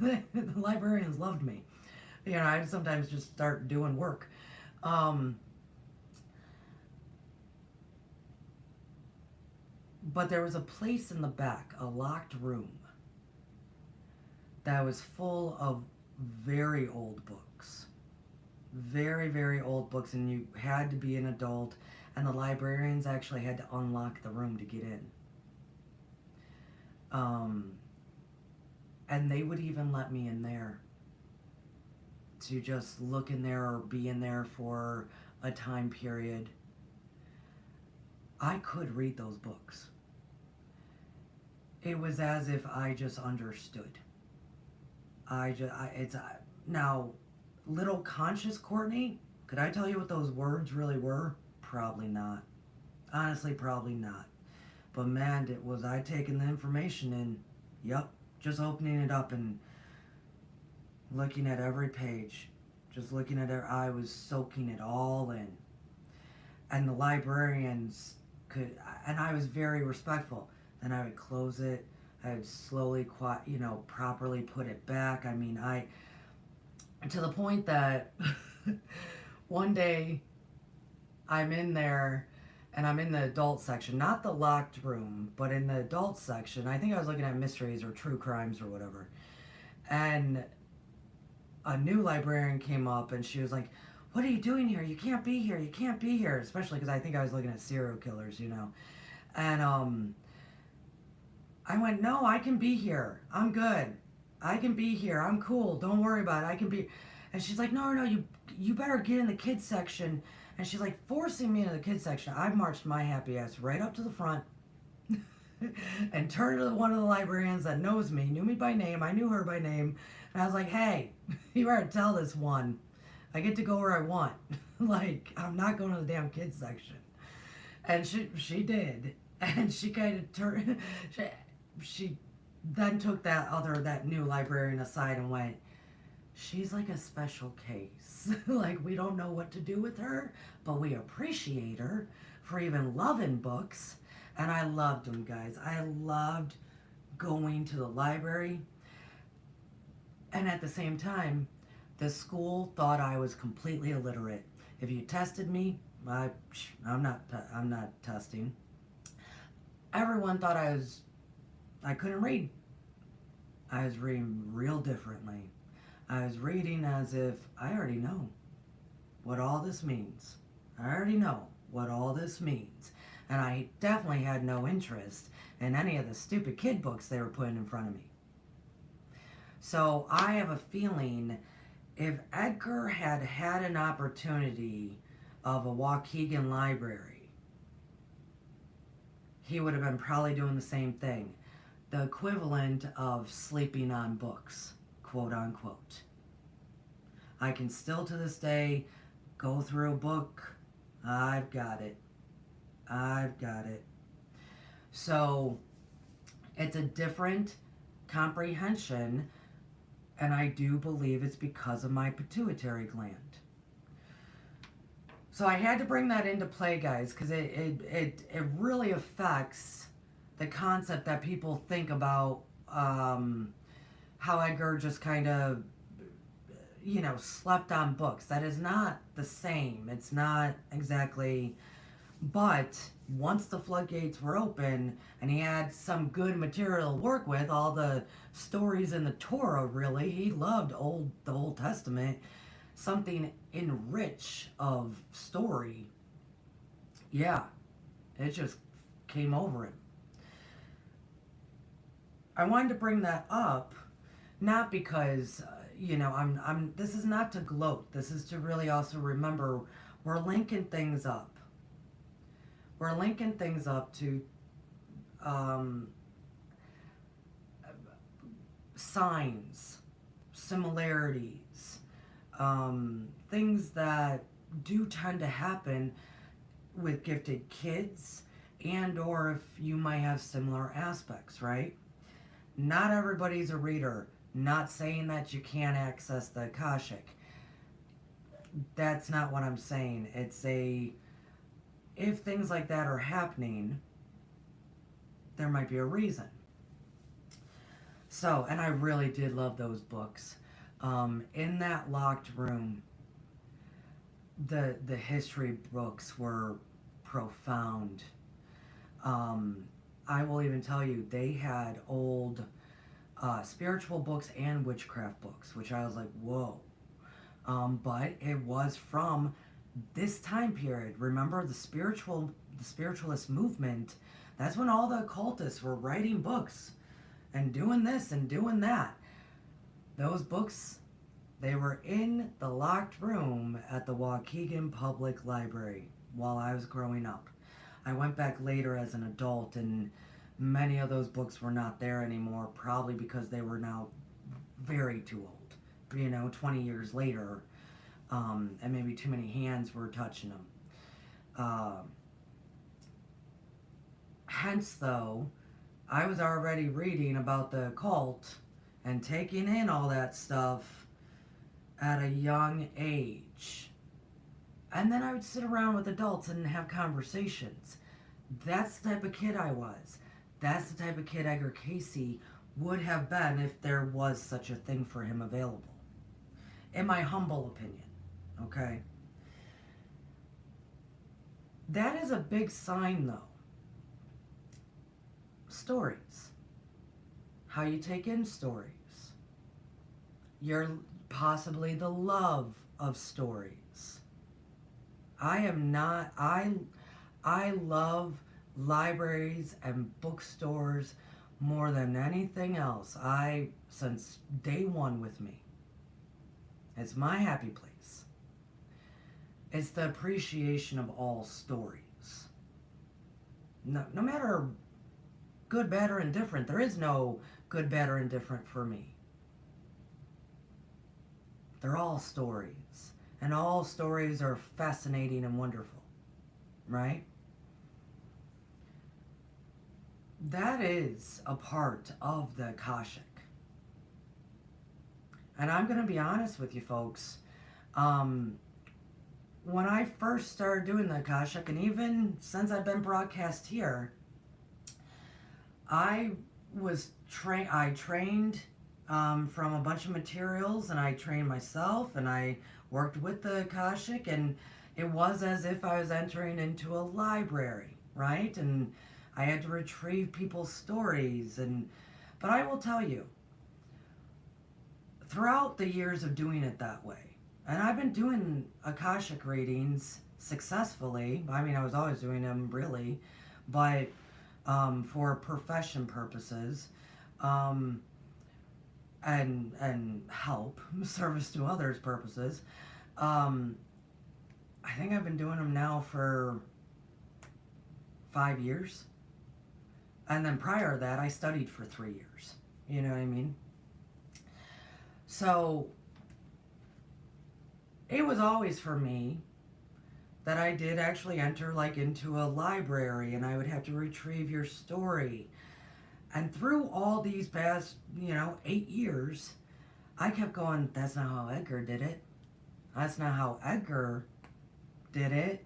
librarians loved me. You know, I'd sometimes just start doing work. But there was a place in the back, a locked room, that was full of very old books. Very, very old books, and you had to be an adult, and the librarians actually had to unlock the room to get in. And they would even let me in there to just look in there or be in there for a time period. I could read those books. It was as if I just understood. Now, little conscious Courtney, could I tell you what those words really were? Probably not. Honestly, probably not. But man, was I taking the information in. Yup, just opening it up and looking at every page. Just looking at it, I was soaking it all in. And the librarians could, and I was very respectful. Then I would close it. I would slowly, properly put it back. I mean, to the point that one day I'm in there and I'm in the adult section, not the locked room, but in the adult section. I think I was looking at mysteries or true crimes or whatever. And a new librarian came up and she was like, "What are you doing here? You can't be here. You can't be here." Especially because I think I was looking at serial killers, And I went, "No, I can be here. I'm good. I can be here. I'm cool. Don't worry about it. I can be." And she's like, "No, you better get in the kids section." And she's like forcing me into the kids section. I marched my happy ass right up to the front and turned to one of the librarians that knows me, knew me by name. I knew her by name. And I was like, "Hey, you better tell this one I get to go where I want. Like, I'm not going to the damn kids section." And she did. And she kind of turned, she then took that new librarian aside and went, "She's like a special case." Like, we don't know what to do with her, but we appreciate her for even loving books. And I loved them, guys. I loved going to the library. And at the same time, the school thought I was completely illiterate. If you tested me, I'm not testing. Everyone thought I couldn't read. I was reading real differently. I was reading as if I already know what all this means. I already know what all this means. And I definitely had no interest in any of the stupid kid books they were putting in front of me. So I have a feeling if Edgar had had an opportunity of a Waukegan library, he would have been probably doing the same thing. The equivalent of sleeping on books, quote unquote. I can still to this day go through a book. I've got it. I've got it. So it's a different comprehension, and I do believe it's because of my pituitary gland. So I had to bring that into play, guys, because it really affects the concept that people think about how Edgar just kind of, slept on books. That is not the same. It's not exactly. But once the floodgates were open and he had some good material to work with, all the stories in the Torah, really, he loved the Old Testament, something enriched of story. Yeah, it just came over him. I wanted to bring that up, not because this is not to gloat. This is to really also remember we're linking things up. We're linking things up to signs, similarities, things that do tend to happen with gifted kids, and or if you might have similar aspects, right? Not everybody's a reader. Not saying that you can't access the Akashic. That's not what I'm saying. If things like that are happening, there might be a reason. So, and I really did love those books. In that locked room, the history books were profound. I will even tell you, they had old spiritual books and witchcraft books, which I was like, whoa. But it was from this time period. Remember the spiritualist movement? That's when all the occultists were writing books and doing this and doing that. Those books, they were in the locked room at the Waukegan Public Library while I was growing up. I went back later as an adult, and many of those books were not there anymore, probably because they were now very too old. 20 years later, and maybe too many hands were touching them. Hence, though, I was already reading about the occult and taking in all that stuff at a young age. And then I would sit around with adults and have conversations. That's the type of kid I was. That's the type of kid Edgar Cayce would have been if there was such a thing for him available. In my humble opinion, okay? That is a big sign, though. Stories. How you take in stories. You're possibly the love of stories. I love libraries and bookstores more than anything else. Since day one with me. It's my happy place. It's the appreciation of all stories. No matter good, bad, or indifferent, there is no good, bad, or indifferent for me. They're all stories. And all stories are fascinating and wonderful. Right? That is a part of the Akashic. And I'm going to be honest with you folks. When I first started doing the Akashic, and even since I've been broadcast here, I trained from a bunch of materials, and I trained myself, and I worked with the Akashic, and it was as if I was entering into a library, right? And I had to retrieve people's stories, but I will tell you, throughout the years of doing it that way, and I've been doing Akashic readings successfully. I mean, I was always doing them really, but for profession purposes, um, and help, service to others purposes. Um, I think I've been doing them now for 5 years. And then prior to that, I studied for 3 years. You know what I mean? So it was always for me that I did actually enter like into a library, and I would have to retrieve your story. And through all these past, 8 years, I kept going, that's not how Edgar did it. That's not how Edgar did it.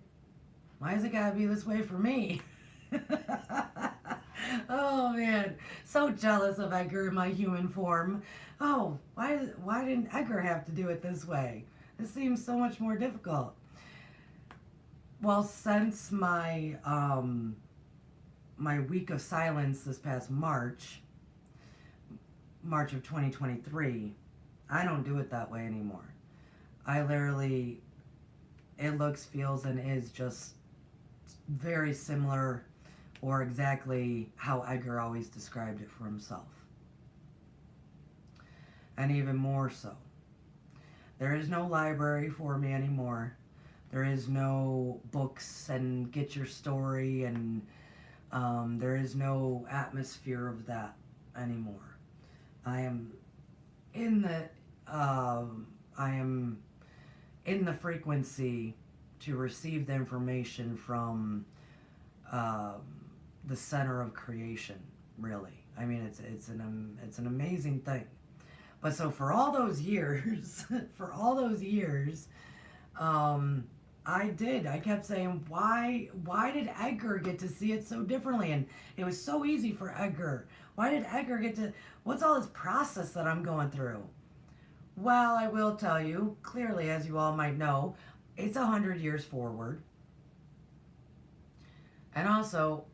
Why is it gotta be this way for me? Oh man, so jealous of Edgar in my human form. Oh, why didn't Edgar have to do it this way? It seems so much more difficult. Well, since my week of silence this past March of 2023, I don't do it that way anymore. I literally, it looks, feels, and is just very similar or exactly how Edgar always described it for himself. And even more so. There is no library for me anymore. There is no books and get your story, and there is no atmosphere of that anymore. I am in the I am in the frequency to receive the information from the center of creation. Really, I mean, it's an amazing thing. But so for all those years, I kept saying, why did Edgar get to see it so differently? And it was so easy for Edgar. Why did Edgar get to, what's all this process that I'm going through? Well, I will tell you, clearly, as you all might know, it's 100 years forward. And also,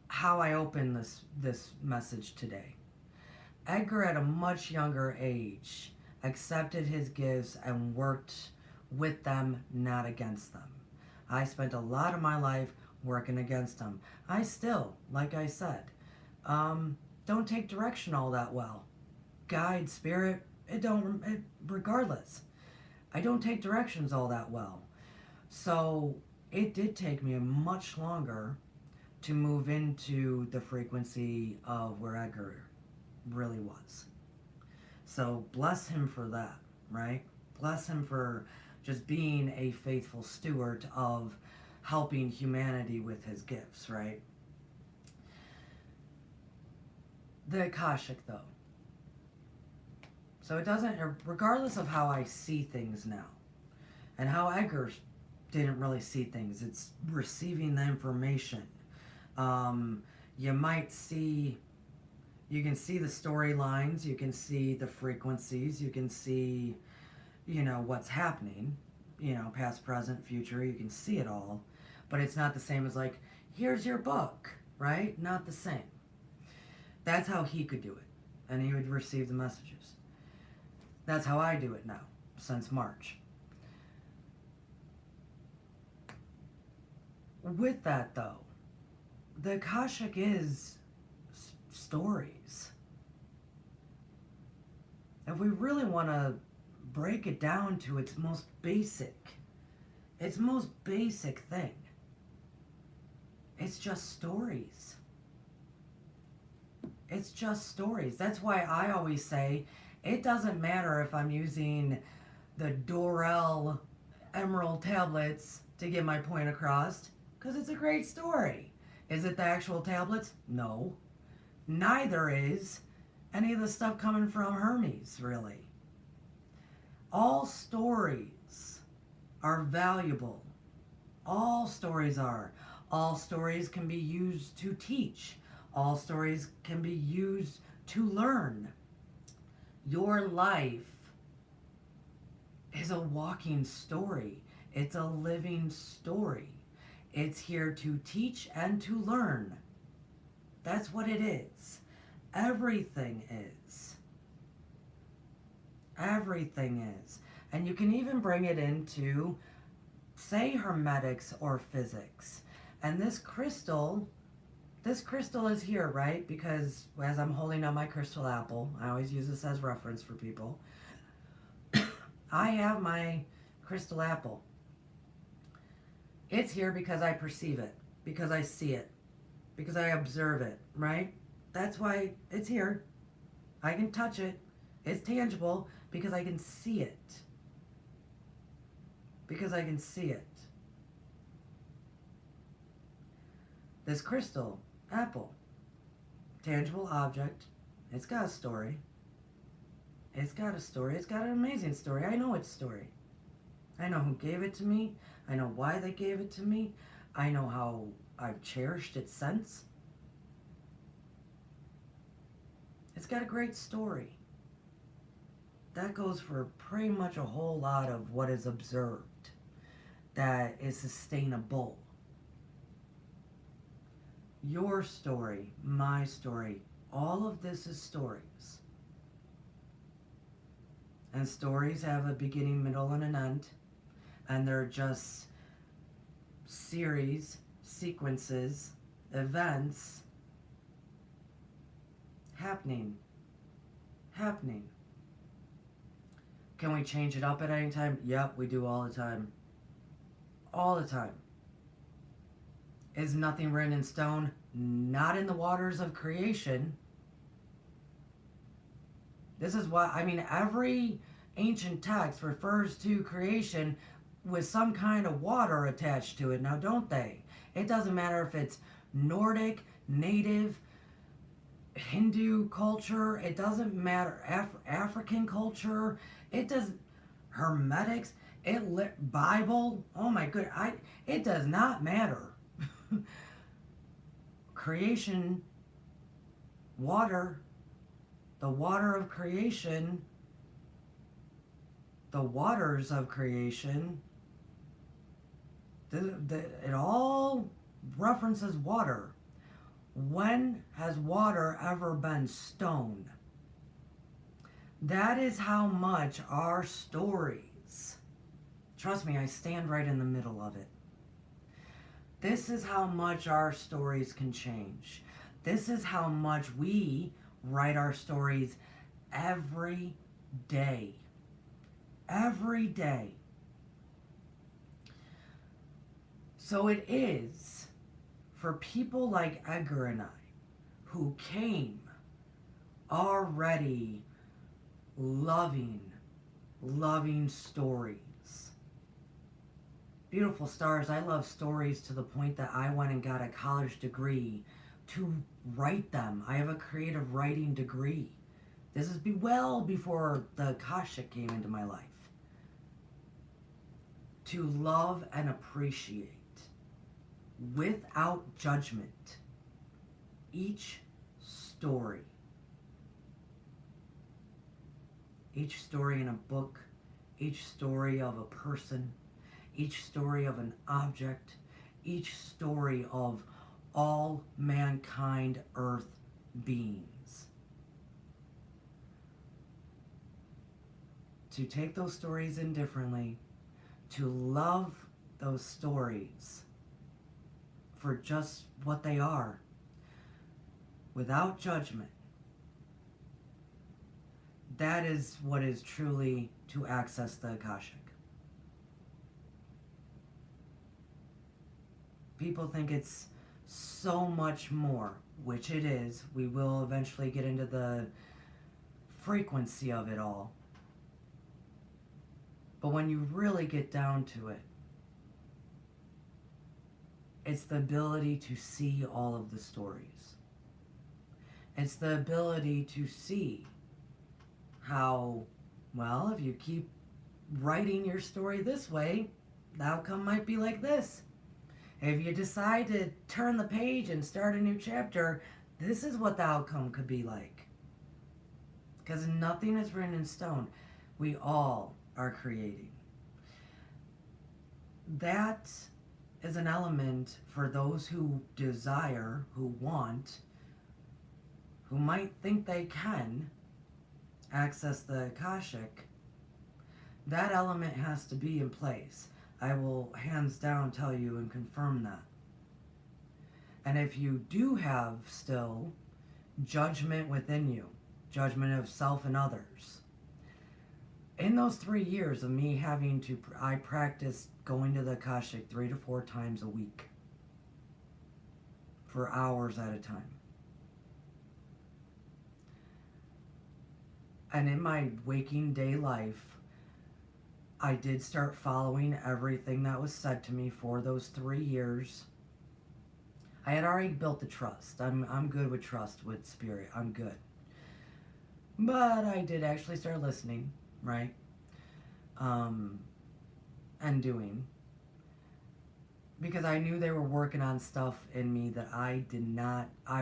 how I open this message today. Edgar, at a much younger age, accepted his gifts and worked with them, not against them. I spent a lot of my life working against them. I still, like I said, don't take direction all that well. Guide, spirit, regardless. I don't take directions all that well. So it did take me much longer to move into the frequency of where Edgar really was. So bless him for that, right? Bless him for just being a faithful steward of helping humanity with his gifts, right? The Akashic, though. So it doesn't, regardless of how I see things now, and how Edgar didn't really see things, it's receiving the information. You might see, you can see the storylines, you can see the frequencies, you can see, what's happening, past, present, future, you can see it all, but it's not the same as like, here's your book, right? Not the same. That's how he could do it, and he would receive the messages. That's how I do it now, since March. With that, though, the Akashic is stories. If we really want to break it down to its most basic thing, it's just stories. It's just stories. That's why I always say, it doesn't matter if I'm using the Dorel Emerald tablets to get my point across, because it's a great story. Is it the actual tablets? No. Neither is any of the stuff coming from Hermes, really. All stories are valuable. All stories are. All stories can be used to teach. All stories can be used to learn. Your life is a walking story. It's a living story. It's here to teach and to learn. That's what it is. Everything is. Everything is. And you can even bring it into, say, hermetics or physics. And this crystal is here, right? Because as I'm holding up my crystal apple, I always use this as reference for people. I have my crystal apple. It's here because I perceive it, because I see it, because I observe it, right? That's why it's here. I can touch it. It's tangible because I can see it. Because I can see it. This crystal apple, tangible object, it's got a story. It's got a story. It's got an amazing story. I know its story. I know who gave it to me. I know why they gave it to me. I know how I've cherished it since. It's got a great story. That goes for pretty much a whole lot of what is observed that is sustainable. Your story, my story, all of this is stories. And stories have a beginning, middle, and an end. And they're just series, sequences, events happening. Can we change it up at any time? Yep, we do all the time. All the time. Is nothing written in stone? Not in the waters of creation. This is why, every ancient text refers to creation with some kind of water attached to it. Now, don't they? It doesn't matter if it's Nordic, Native, Hindu culture. It doesn't matter. African culture. It does. Hermetics. Bible. Oh my goodness. It does not matter. Creation, water, the water of creation, the waters of creation, it all references water. When has water ever been stone? That is how much our stories, trust me, I stand right in the middle of it. This is how much our stories can change. This is how much we write our stories every day. Every day. So it is for people like Edgar and I, who came already loving stories. Beautiful stars, I love stories to the point that I went and got a college degree to write them. I have a creative writing degree. This is well before the Akashic came into my life. To love and appreciate, without judgment, each story. Each story in a book, each story of a person, each story of an object, each story of all mankind, earth beings. To take those stories in differently, to love those stories for just what they are, without judgment. That is what is truly to access the Akashic. People think it's so much more, which it is. We will eventually get into the frequency of it all. But when you really get down to it, it's the ability to see all of the stories. It's the ability to see how, well, if you keep writing your story this way, the outcome might be like this. If you decide to turn the page and start a new chapter, this is what the outcome could be like. because nothing is written in stone. We all are creating. That is an element for those who desire, who want, who might think they can access the Akashic. That element has to be in place. I will hands down tell you and confirm that. And if you do have still judgment within you, judgment of self and others, in those 3 years of me having to, I practiced going to the Akashic 3 to 4 times a week for hours at a time. And in my waking day life, I did start following everything that was said to me for those 3 years. I had already built the trust. I'm good with trust with spirit. I'm good. But I did actually start listening, right? And doing. Because I knew they were working on stuff in me that I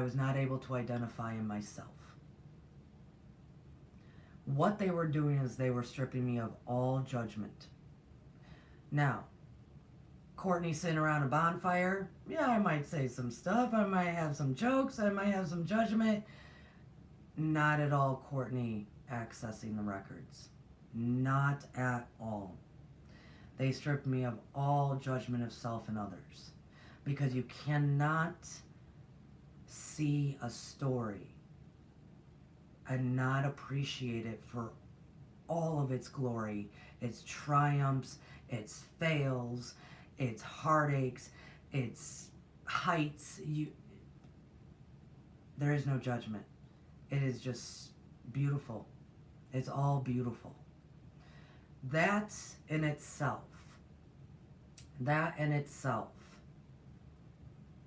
was not able to identify in myself. What they were doing is they were stripping me of all judgment. Now, Courtney sitting around a bonfire, yeah, I might say some stuff, I might have some jokes, I might have some judgment. Not at all Courtney accessing the records. Not at all. They stripped me of all judgment of self and others. Because you cannot see a story and not appreciate it for all of its glory, its triumphs, its fails, its heartaches, its heights. There is no judgment. It is just beautiful. It's all beautiful. That in itself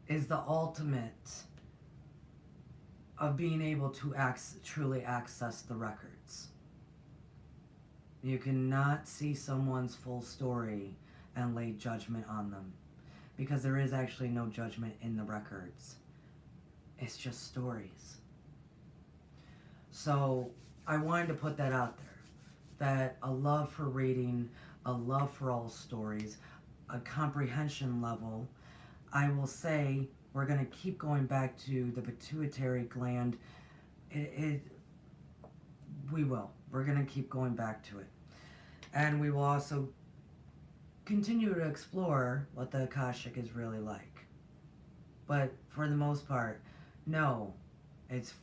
is the ultimate of being able to truly access the records. You cannot see someone's full story and lay judgment on them, because there is actually no judgment in the records. It's just stories. So I wanted to put that out there, that a love for reading, a love for all stories, a comprehension level. I will say we're going to keep going back to the pituitary gland. We will. We're going to keep going back to it. And we will also continue to explore what the Akashic is really like. But for the most part, no, it's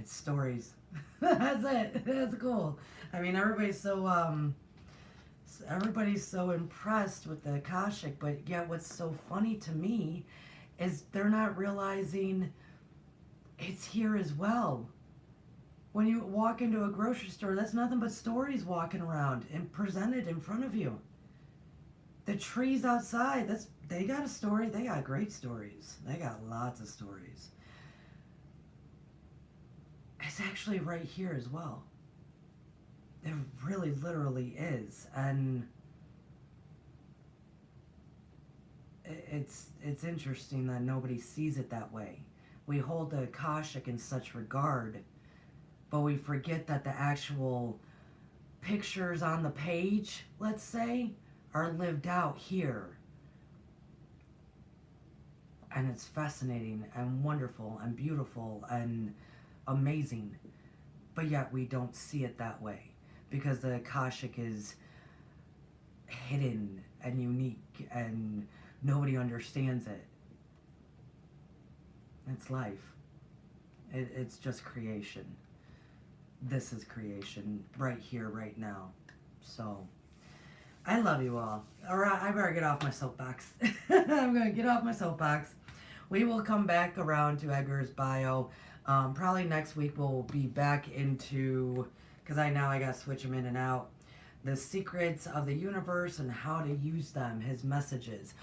stories. That's it. That's cool. I mean, everybody's so impressed with the Akashic, but yet what's so funny to me is they're not realizing it's here as well. When you walk into a grocery store, that's nothing but stories walking around and presented in front of you. The trees outside, they got a story. They got great stories. They got lots of stories. It's actually right here as well. It really literally is. And it's interesting that nobody sees it that way. We hold the Akashic in such regard, but we forget that the actual pictures on the page, let's say, are lived out here. And it's fascinating and wonderful and beautiful and amazing. But yet we don't see it that way, because the Akashic is hidden and unique and nobody understands it. It's life. It's just creation. This is creation right here, right now. So, I love you all. Alright, I better get off my soapbox. I'm going to get off my soapbox. We will come back around to Edgar's bio. Probably next week we'll be back into, because I got to switch them in and out, the secrets of the universe and how to use them, his messages.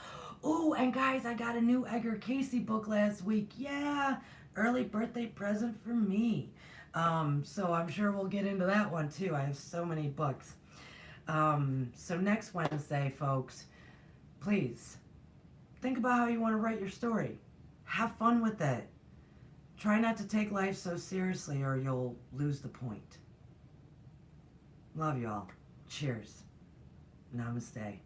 Oh, and guys, I got a new Edgar Cayce book last week. Yeah, early birthday present for me. So I'm sure we'll get into that one too. I have so many books. So next Wednesday, folks, please think about how you want to write your story. Have fun with it. Try not to take life so seriously or you'll lose the point. Love y'all. Cheers. Namaste.